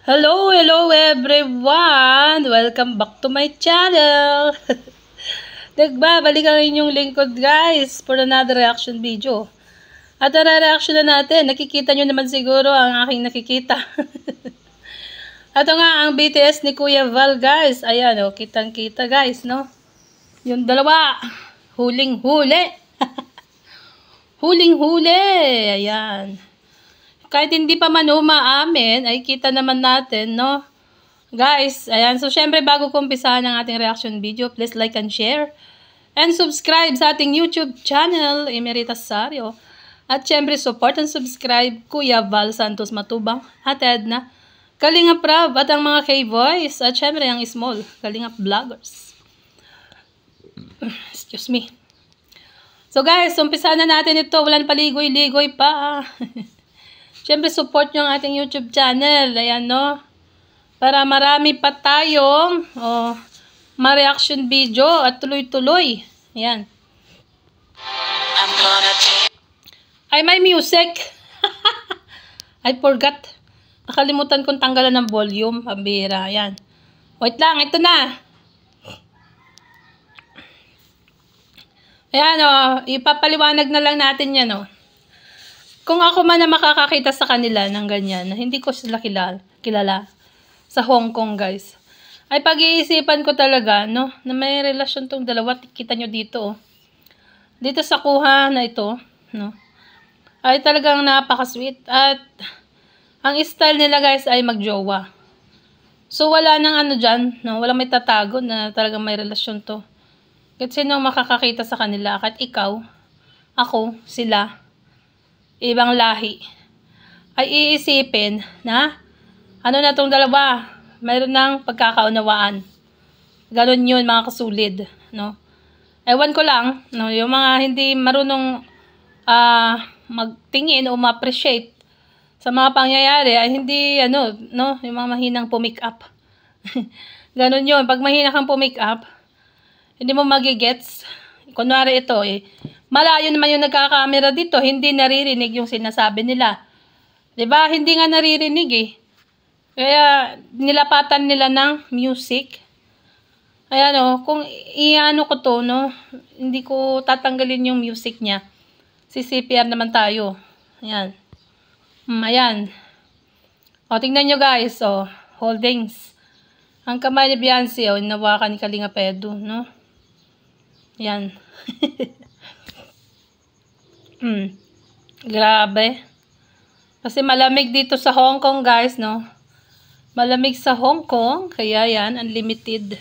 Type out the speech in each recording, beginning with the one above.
Hello everyone! Welcome back to my channel! Nagbabalik ang inyong lingkod guys for another reaction video. At reaction na natin, nakikita nyo naman siguro ang aking nakikita. Ito nga ang BTS ni Kuya Val guys. Ayan o, kitang-kita guys, no? Yung dalawa, huling-huli. Huling-huli! Ayan. Kahit hindi pa man umaamin, ay kita naman natin, no? Guys, ayan. So, syempre, bago ko umpisahan ang ating reaction video, please like and share. And subscribe sa ating YouTube channel, Emeritas Sario. At syempre, support and subscribe Kuya Val Santos Matubang at Edna, Kalingap Rab at ang mga K-Voice. At syempre, ang small, Kalingap Vloggers. Excuse me. So, guys, umpisahan na natin ito. Walang paligoy-ligoy pa. Siyempre, support nyo ang ating YouTube channel. Ayan, no? Para marami pa tayong ma-reaction video at tuloy-tuloy. Ayan. Ay, may music. I forgot. Nakalimutan kong tanggalan ng volume. Pambira. Ayan. Wait lang. Ito na. Ayan, ipapaliwanag na lang natin yan, Kung ako man na makakakita sa kanila ng ganyan, na hindi ko sila kilala sa Hong Kong, guys, ay pag-iisipan ko talaga, no, na may relasyon tong dalawa. Kita nyo dito, dito sa kuha na ito, no, ay talagang napaka-sweet. At ang style nila, guys, ay magjowa. So, wala nang ano dyan, no, walang may tatago na talagang may relasyon to. Kasi sino makakakita sa kanila, kahit ikaw, ako, sila, ibang lahi, ay iisipin na ano na tong dalawa, mayroon ng pagkakaunawaan. Ganon yun, mga kasulid, no? Ewan ko lang, no, yung mga hindi marunong magtingin o ma-appreciate sa mga pangyayari ay hindi, ano, no, yung mga mahinang pumick up. Ganon yun, pag mahina kang pumick up, hindi mo magigets. Kunwari ito, malayo naman yung nagkakamera dito, hindi naririnig yung sinasabi nila. 'Di ba? Hindi nga naririnig Kaya nilapatan nila ng music. Ayan kung iano ko to, no, hindi ko tatanggalin yung music niya. CCPR naman tayo. Ayan. Ayan. Tingnan nyo guys, holdings. Ang kamay ni Beyonce, inawakan ni Kalingap Edu, no? Ayan. Grabe. Kasi malamig dito sa Hong Kong, guys, no? Malamig sa Hong Kong. Kaya yan, unlimited.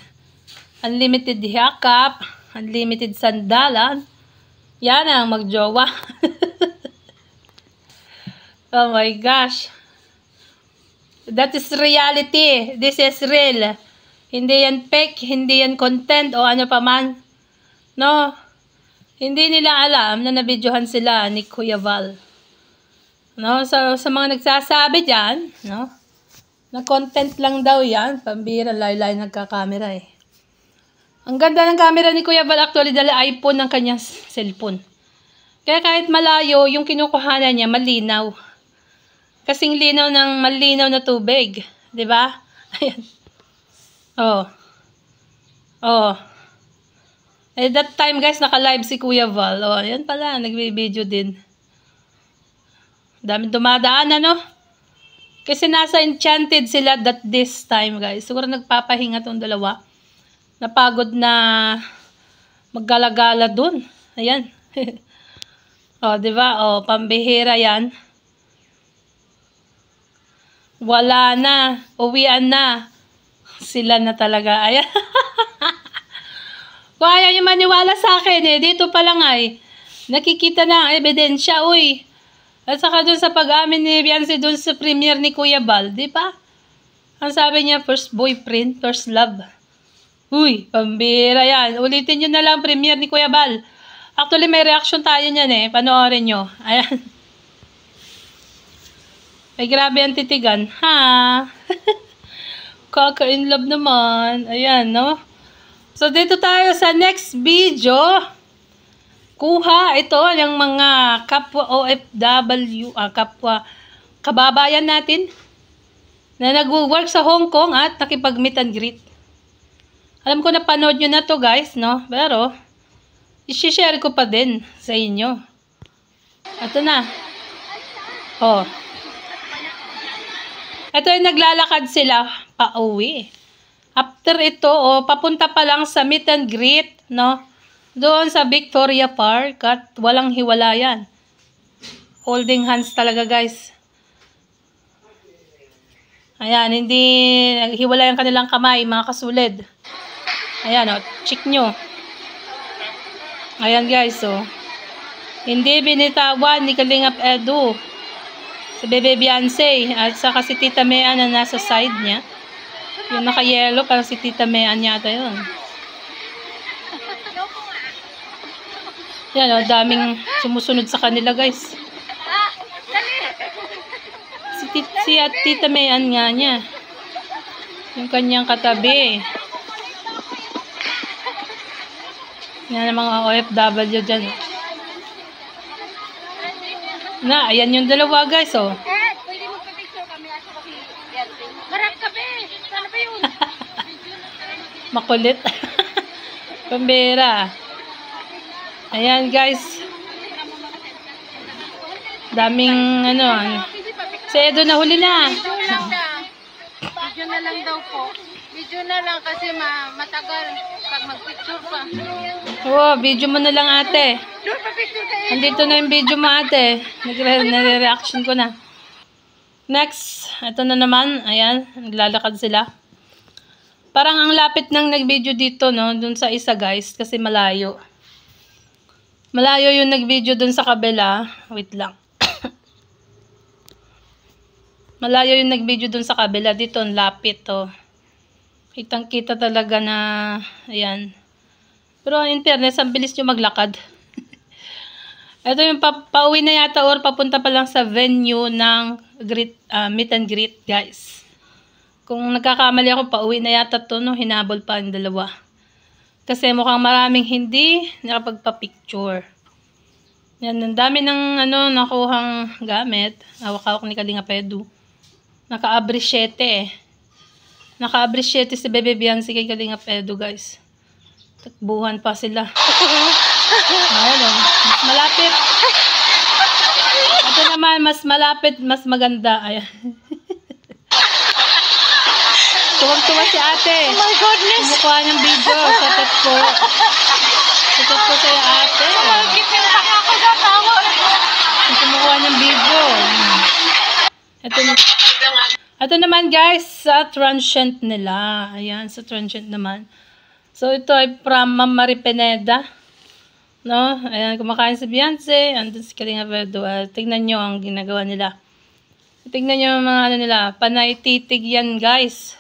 Unlimited yakap. Unlimited sandalan. Yan ang magjowa. Oh my gosh. That is reality. This is real. Hindi yan fake. Hindi yan content o ano pa man. No? Hindi nila alam na nabidyohan sila ni Kuya Val. No? So, sa mga nagsasabi dyan, no? Na content lang daw yan. Pambira, layo-layo nagkakamera Ang ganda ng camera ni Kuya Val actually dahil iPhone ng kanyang cellphone. Kaya kahit malayo, yung kinukuhanan niya malinaw. Kasing linaw ng malinaw na tubig. 'Di ba? Ayan. At that time, guys, naka-live si Kuya Val. Ayan pala, nagbe-video din. Daming dumadaan, ano? Kasi nasa enchanted sila this time, guys. Siguro nagpapahinga tong dalawa. Napagod na maggala-gala dun. Ayan. Diba? Pambihira yan. Wala na. Uwian na. Sila na talaga. Ayan. Kung ayaw nyo maniwala sa akin dito pa lang nakikita na ang ebidensya, At saka dun sa pag-amin ni Beyonce dun sa premiere ni Kuya Val, di ba? Ang sabi niya, first boyfriend, first love. Pambira yan. Ulitin nyo na lang premiere ni Kuya Val. Actually, may reaction tayo niyan Panoorin nyo. Ayan. Ay, grabe ang titigan. Ha? Kaka-in love naman. Ayan, no? So, dito tayo sa next video. Kuha ito ng mga kapwa OFW, kapwa kababayan natin. na nag-work sa Hong Kong at nakipag-meet and greet. Alam ko na panood nyo na to guys, no? Pero, i-share ko pa din sa inyo. Ito na. Oh. Ito yung naglalakad sila pa-uwi. After ito, papunta pa lang sa meet and greet, no? Doon sa Victoria Park at walang hiwalayan. Holding hands talaga guys. Ayan, hindi naghiwalay ang kanilang kamay, mga kasulid. Ayan, check nyo. Ayan guys, hindi binitawan ni Kalingap Edu si Bebe Beyonce at saka si Tita Mea na nasa side niya. Yung naka-yellow, parang si Tita Mea yata yun. Yan, daming sumusunod sa kanila guys. Si Tita Mea nga niya. Yung kanyang katabi. Yan ang mga OFW dyan. Na, ayan yung dalawa guys, Pwede magpa-picture kami at saka si Beatrice. Harap ka, be! Sana ba yun? Makulit. Pambera. Ayan guys. Daming si Edo na huli na. Video na lang daw po. Video na lang kasi matagal pag mag-picture pa. Video mo na lang ate. Andito na yung video mo ate. Nagre-reaction ko na. Next, ito na naman. Ayan, naglalakad sila. Parang ang lapit ng nag-video dito, no? Dun sa isa guys, kasi malayo. Malayo yung nag-video dun sa kabila. Wait lang. Malayo yung nag-video dun sa kabila. Dito, ang lapit, Kitang-kita talaga na, ayan. Pero in fairness, ang bilis nyo maglakad. Ito yung pauwi na yata or papunta pa lang sa venue ng meet and greet, guys. Kung nagkakamali ako, pauwi na yata to, no? Hinabol pa ang dalawa. Kasi mukhang maraming hindi nakapagpa-picture. Yan, ang dami ng nakuhang gamit. Hawak-hawak ni Kalingap Edu. Naka-abri 7 Naka-abri 7 si Bebe Beyonce kay Kalingap Edu, guys. Takbuhan pa sila. Ayan, mas malapit. Ito naman, mas malapit, mas maganda. Ayan. Tuwag-tuwa si ate. Oh my goodness! Kumukuha ng video. Satat po. Satat po sa'yo ate. Ako sa tawa. Kumukuha ng video. Ito naman guys, sa transient nila. Ayan, sa transient naman. So, ito ay from Ma'am Marie Pineda. No? Ayan, kumakain si Beyonce. Andun si Kalingap Edu. Tignan nyo ang ginagawa nila. Tignan nyo ang mga nila. Panay titig yan guys.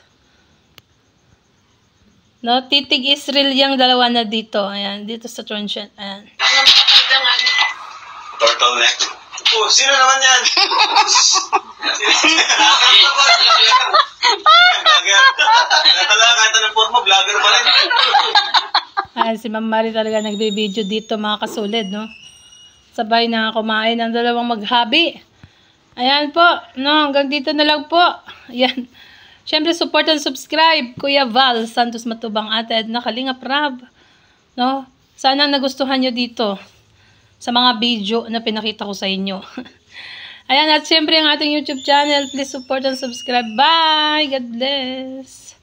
No? Titig Israel yung dalawa na dito. Ayan, dito sa transient. Ayan. Turtleneck. Oh, sino naman yan? Kahit anong forma, vlogger pa rin. Ayan, si Ma'am Marie talaga nagbe-video dito mga kasulid, no? Sabay na kumain ng dalawang maghabi. Ayan po, no? Hanggang dito na lang po. Ayan. Siyempre, support and subscribe. Kuya Val Santos Matubang, Ate Edna Kalingap Rab. No? Sana nagustuhan nyo dito sa mga video na pinakita ko sa inyo. Ayan, at siyempre ang ating YouTube channel. Please support and subscribe. Bye! God bless!